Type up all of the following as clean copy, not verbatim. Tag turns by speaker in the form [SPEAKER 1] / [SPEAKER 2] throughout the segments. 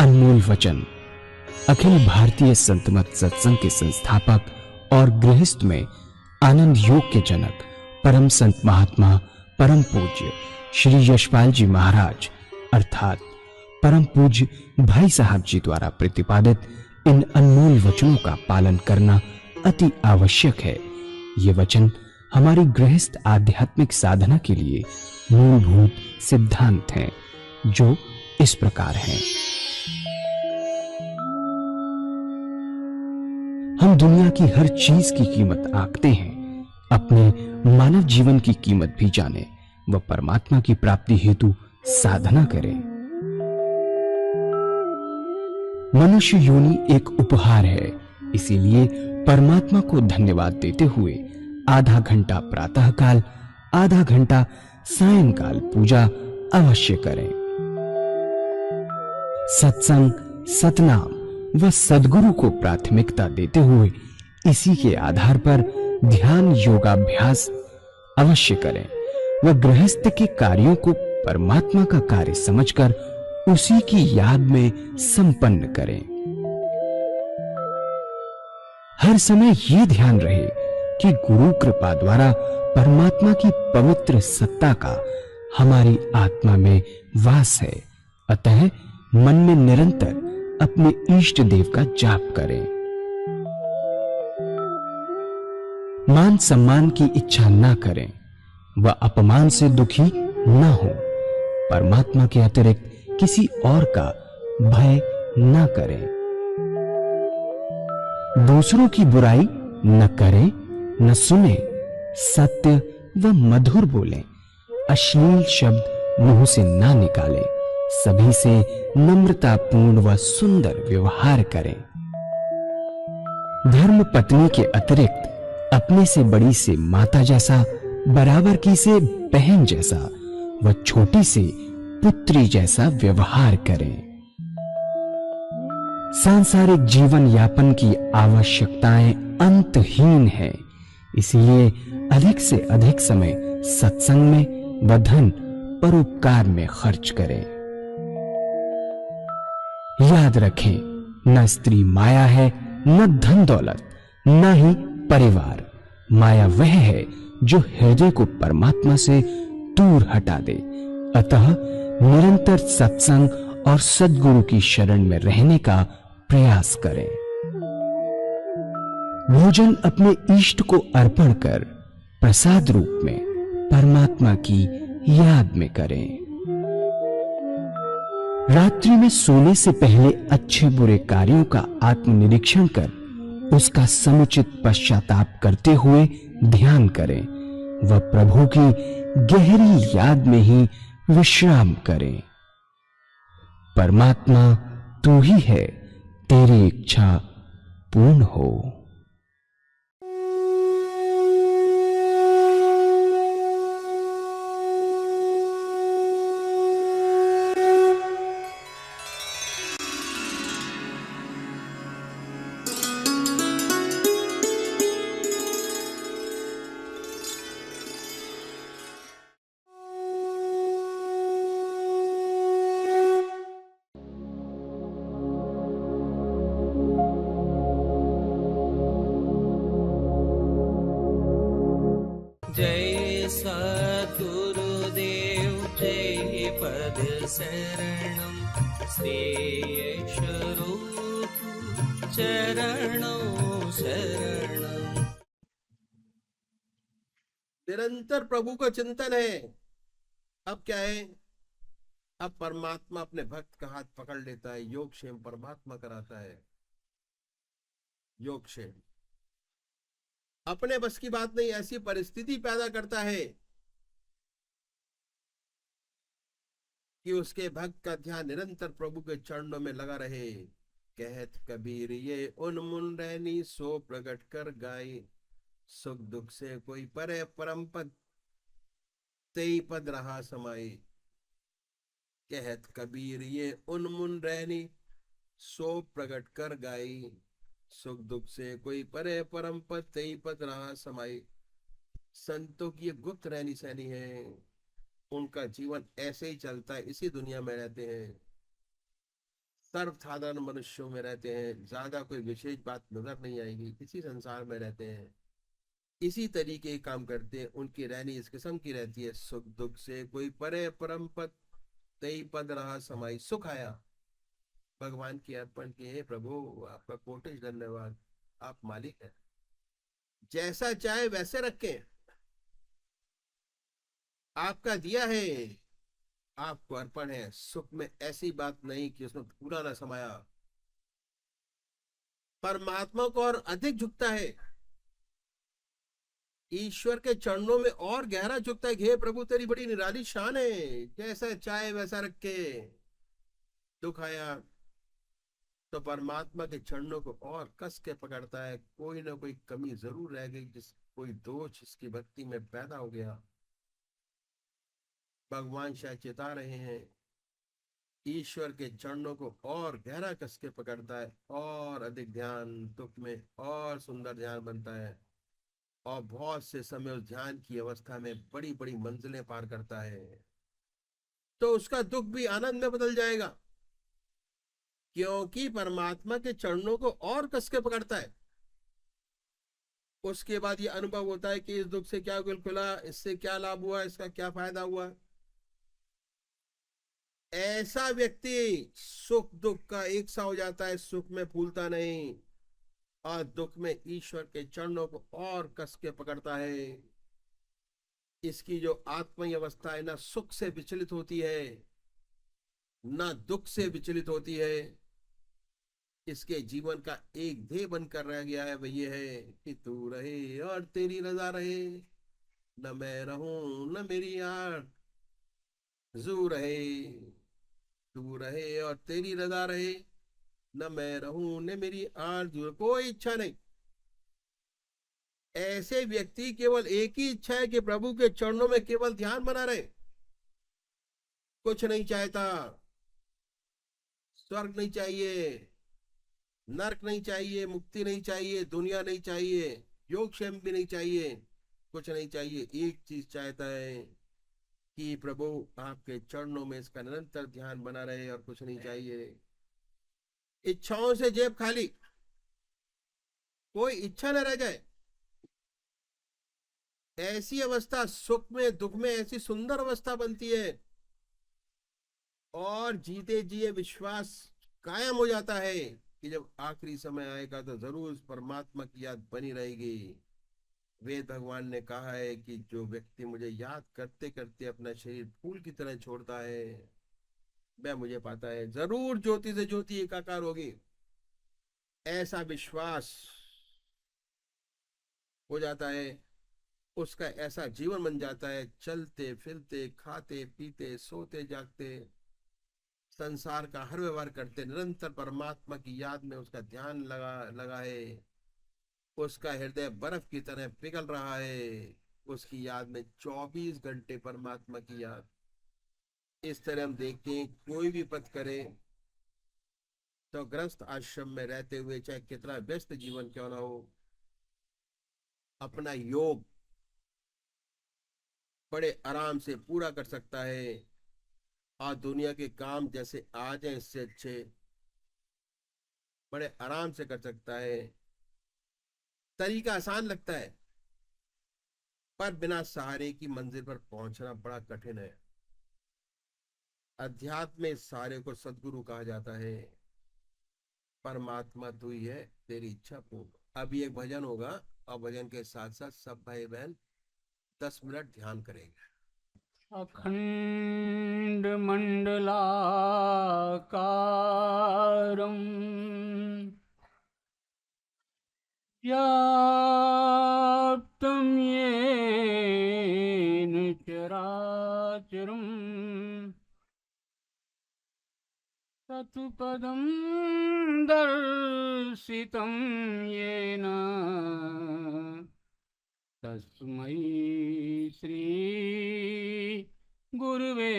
[SPEAKER 1] अनमोल वचन। अखिल भारतीय संत मत सत्संग के संस्थापक और गृहस्थ में आनंद योग के जनक परम संत महात्मा परम पूज्य श्री यशपाल जी महाराज अर्थात परम पूज्य भाई साहब जी द्वारा प्रतिपादित इन अनमोल वचनों का पालन करना अति आवश्यक है। ये वचन हमारी गृहस्थ आध्यात्मिक साधना के लिए मूलभूत सिद्धांत हैं, जो इस प्रकार हैं। हम दुनिया की हर चीज की कीमत आंकते हैं, अपने मानव जीवन की कीमत भी जाने व परमात्मा की प्राप्ति हेतु साधना करें। मनुष्य योनि एक उपहार है, इसीलिए परमात्मा को धन्यवाद देते हुए आधा घंटा प्रातःकाल, आधा घंटा सायंकाल पूजा अवश्य करें। सत्संग, सतनाम व सद्गुरु को प्राथमिकता देते हुए इसी के आधार पर ध्यान योगाभ्यास अवश्य करें व गृहस्थ के कार्यों को परमात्मा का कार्य समझकर उसी की याद में संपन्न करें। हर समय ये ध्यान रहे कि गुरु कृपा द्वारा परमात्मा की पवित्र सत्ता का हमारी आत्मा में वास है, अतः मन में निरंतर अपने इष्ट देव का जाप करें। मान सम्मान की इच्छा न करें व अपमान से दुखी न हो। परमात्मा के अतिरिक्त किसी और का भय न करें। दूसरों की बुराई न करें, न सुने, सत्य व मधुर बोलें, अश्लील शब्द मुंह से ना निकालें, सभी से नम्रतापूर्ण व सुंदर व्यवहार करें। धर्म पत्नी के अतिरिक्त अपने से बड़ी से माता जैसा, बराबर की से बहन जैसा व छोटी से पुत्री जैसा व्यवहार करें। सांसारिक जीवन यापन की आवश्यकताएं अंतहीन है, इसलिए अधिक से अधिक समय सत्संग में व धन परोपकार में खर्च करें। याद रखें, न स्त्री माया है, न धन दौलत, न ही परिवार। माया वह है जो हृदय को परमात्मा से दूर हटा दे। अतः निरंतर सत्संग और सद्गुरु की शरण में रहने का प्रयास करें। भोजन अपने इष्ट को अर्पण कर प्रसाद रूप में परमात्मा की याद में करें। रात्रि में सोने से पहले अच्छे बुरे कार्यों का आत्मनिरीक्षण कर उसका समुचित पश्चाताप करते हुए ध्यान करें व प्रभु की गहरी याद में ही विश्राम करें। परमात्मा तू ही है, तेरी इच्छा पूर्ण हो।
[SPEAKER 2] जय सद्गुरुदेव जय पद शरणम श्रेयस्वरूप चरणों शरणम।
[SPEAKER 3] निरंतर प्रभु का चिंतन है। अब क्या है, अब परमात्मा अपने भक्त का हाथ पकड़ लेता है, योगक्षेम परमात्मा कराता है। योगक्षेम अपने बस की बात नहीं, ऐसी परिस्थिति पैदा करता है कि उसके भक्त का ध्यान निरंतर प्रभु के चरणों में लगा रहे। कहत कबीर ये उन्मुन रहनी सो प्रगट कर गाय, सुख दुख से कोई परे परम पद तेई पद रहा समाई। कहत कबीर ये उन्मुन रहनी सो प्रगट कर गाई, सुख दुख से कोई परे परम पद तेई पद रहा समाई। संतों की ये गुप्त रहनी सहनी है। उनका जीवन ऐसे ही चलता है, इसी दुनिया में रहते हैं, सर्वसाधारण मनुष्यों में रहते हैं, ज्यादा कोई विशेष बात नजर नहीं आएगी, इसी संसार में रहते हैं, इसी तरीके के काम करते हैं। उनकी रहनी इस किस्म की रहती है, सुख दुख से कोई परे, परम पद तेई पद रहा समाई, सुख आया भगवान की अर्पण किए, हे प्रभु आपका कोटि धन्यवाद, आप मालिक हैं, जैसा चाहे वैसे रखें, आपका दिया है, आपको अर्पण है। सुख में ऐसी बात नहीं कि उसमें पूरा ना समाया, परमात्मा को और अधिक झुकता है, ईश्वर के चरणों में और गहरा झुकता है। हे प्रभु तेरी बड़ी निराली शान है, जैसा चाहे वैसा रखे, दुख आया तो परमात्मा के चरणों को और कस के पकड़ता है, कोई ना कोई कमी जरूर रह गई, जिस कोई दोष इसकी भक्ति में पैदा हो गया, भगवान शायद चेता रहे हैं, ईश्वर के चरणों को और गहरा कस के पकड़ता है, और अधिक ध्यान दुख में और सुंदर ध्यान बनता है, और बहुत से समय उस ध्यान की अवस्था में बड़ी बड़ी मंजिलें पार करता है, तो उसका दुख भी आनंद में बदल जाएगा, क्योंकि परमात्मा के चरणों को और कस के पकड़ता है। उसके बाद ये अनुभव होता है कि इस दुख से क्या गुल खुला, इससे क्या लाभ हुआ, इसका क्या फायदा हुआ। ऐसा व्यक्ति सुख दुख का एक सा हो जाता है, सुख में फूलता नहीं, और दुख में ईश्वर के चरणों को और कस के पकड़ता है। इसकी जो आत्मीय अवस्था है, ना सुख से विचलित होती है, ना दुख से विचलित होती है, इसके जीवन का एक ध्येय बनकर रह गया है, वह ये है कि तू रहे और तेरी रजा रहे, न मैं रहूं न मेरी आरज़ू रहे, तू रहे और तेरी रजा रहे, न मैं रहूं न मेरी आरज़ू, कोई इच्छा नहीं। ऐसे व्यक्ति केवल एक ही इच्छा है कि प्रभु के चरणों में केवल ध्यान बना रहे, कुछ नहीं चाहता, स्वर्ग नहीं चाहिए, नरक नहीं चाहिए, मुक्ति नहीं चाहिए, दुनिया नहीं चाहिए, योगक्षेम भी नहीं चाहिए, कुछ नहीं चाहिए, एक चीज चाहता है कि प्रभु आपके चरणों में इसका निरंतर ध्यान बना रहे, और कुछ नहीं चाहिए। इच्छाओं से जेब खाली, कोई इच्छा न रह जाए। ऐसी अवस्था सुख में दुख में ऐसी सुंदर अवस्था बनती है, और जीते जिए विश्वास कायम हो जाता है कि जब आखिरी समय आएगा तो जरूर उस परमात्मा की याद बनी रहेगी। वेद भगवान ने कहा है कि जो व्यक्ति मुझे याद करते करते अपना शरीर फूल की तरह छोड़ता है, वह मुझे पाता है, जरूर ज्योति से ज्योति एकाकार होगी। ऐसा विश्वास हो जाता है, उसका ऐसा जीवन बन जाता है, चलते फिरते खाते पीते सोते जागते संसार का हर व्यवहार करते निरंतर परमात्मा की याद में उसका ध्यान लगा है, उसका हृदय बर्फ की तरह पिघल रहा है, उसकी याद में 24 घंटे परमात्मा की याद। इस तरह हम देखते हैं, कोई भी पथ करे तो गृहस्थ आश्रम में रहते हुए चाहे कितना व्यस्त जीवन क्यों ना हो, अपना योग बड़े आराम से पूरा कर सकता है, और दुनिया के काम जैसे आ जाए इससे अच्छे बड़े आराम से कर सकता है। तरीका आसान लगता है, पर बिना सहारे की मंजिल पर पहुंचना बड़ा कठिन है। अध्यात्म में सहारे को सदगुरु कहा जाता है, परमात्मा तू ही है, तेरी इच्छा पूर्ण। अभी एक भजन होगा, और भजन के साथ साथ सब भाई बहन 10 मिनट ध्यान करेंगे।
[SPEAKER 1] अखंड मंडलाकारं व्याप्तं येन चराचरं तत्पदं दर्शितं येन तस्मै श्री गुरुवे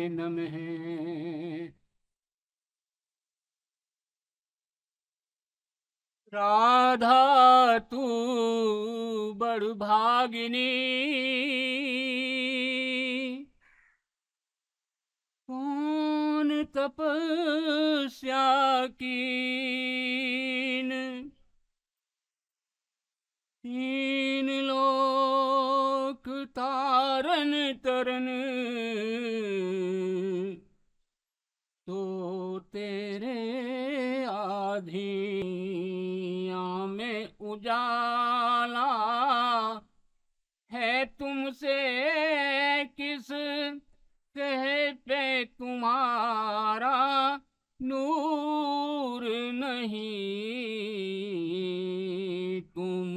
[SPEAKER 1] नमः। राधा तू बड़ भागिनी
[SPEAKER 4] तपस्या कीन, तीन लोक तारन तरन, तो तेरे आधियाँ में उजाला है तुमसे किस कह पे तुम्हारा नूर नहीं। तुम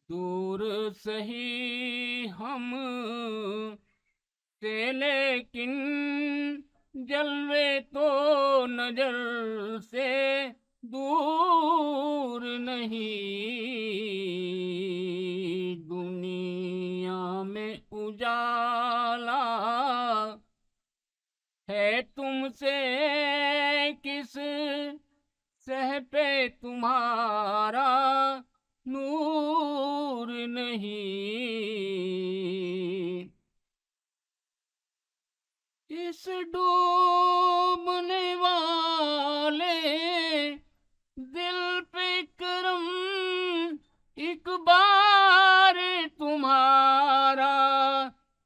[SPEAKER 4] दूर सही हम से, लेकिन जलवे तो नजर से दूर नहीं। दुनिया में उजाला है तुमसे किस सह पे तुम्हारा नूर नहीं। इस डूबने वाले दिल पे करम एक बार तुम्हारा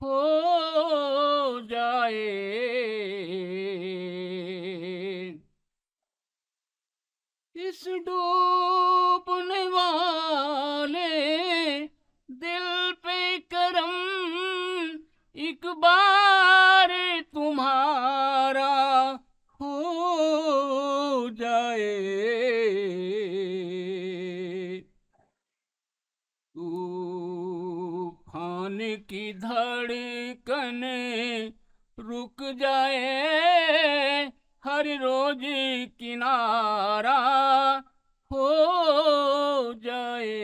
[SPEAKER 4] हो जाए। इस डूबने वाले दिल पे करम एक बार तुम्हारा हो जाए। तूफान की धड़कन रुक जाए, हर रोज किनारा हो जाए।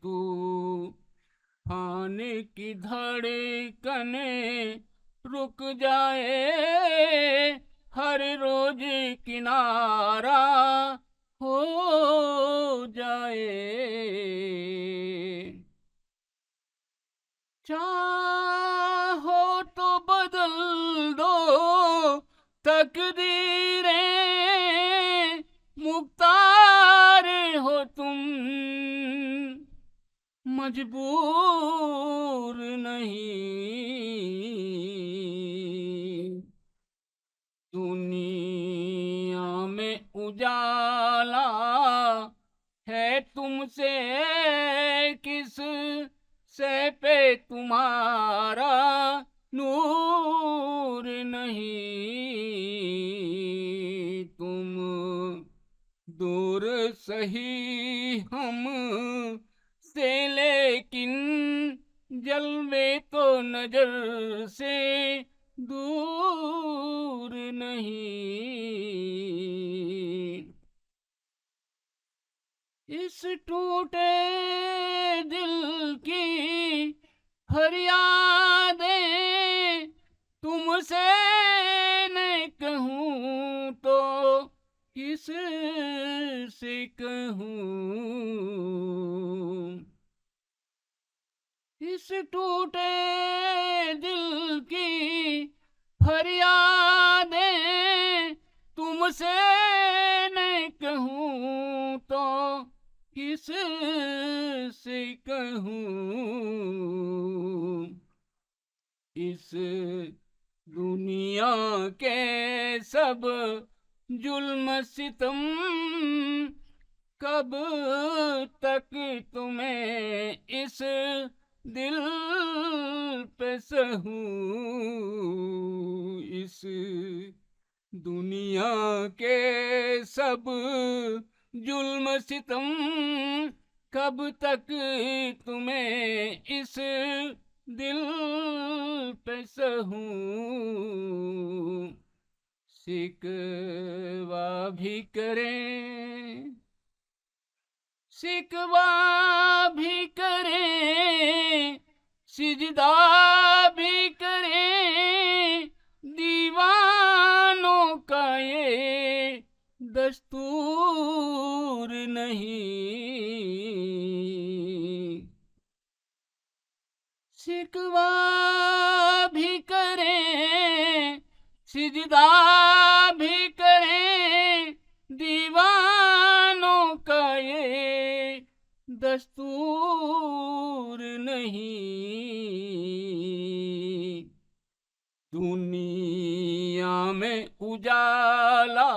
[SPEAKER 4] तूफान की धड़कन रुक जाए, हर रोज किनारा हो जाए। चाहो तो बदल दो तकदीरें, मुख्तार हो तुम मजबूर नहीं। दुनिया में उजाला है तुमसे किस से पे तुम्हारा नूर नहीं। तुम दूर सही हम से, लेकिन जलवे तो नजर से दूर नहीं। इस टूटे दिल की फरियादें तुमसे न कहूँ तो किस से कहूँ। इस टूटे दिल की फरियादें तुमसे न कहूँ तो किस से कहूँ। इस दुनिया के सब जुल्म सितम कब तक तुम्हें इस दिल पे सहूँ। इस दुनिया के सब जुल्म सितम कब तक तुम्हें इस दिल पे सहूँ। शिकवा भी करें, शिकवा भी करें, सिजदा भी करें, दीवानों का ये दस्तूर नहीं। शिकवा भी करें, सिजदा भी करें, दीवानों का ये दस्तूर नहीं। दुनिया में उजाला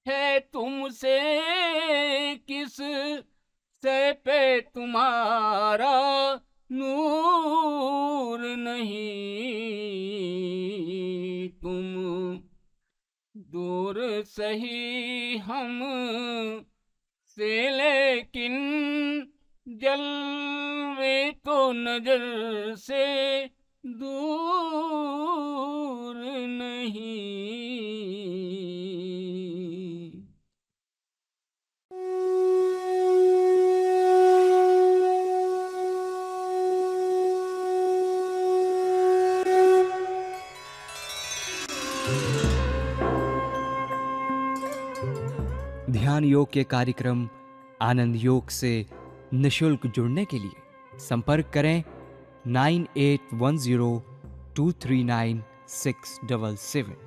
[SPEAKER 4] है तुमसे, किस से पे तुम्हारा नूर नहीं। तुम दूर सही हम से, लेकिन जलवे तो नजर से दूर नहीं।
[SPEAKER 1] ध्यान योग के कार्यक्रम आनंद योग से निशुल्क जुड़ने के लिए संपर्क करें 9810239677।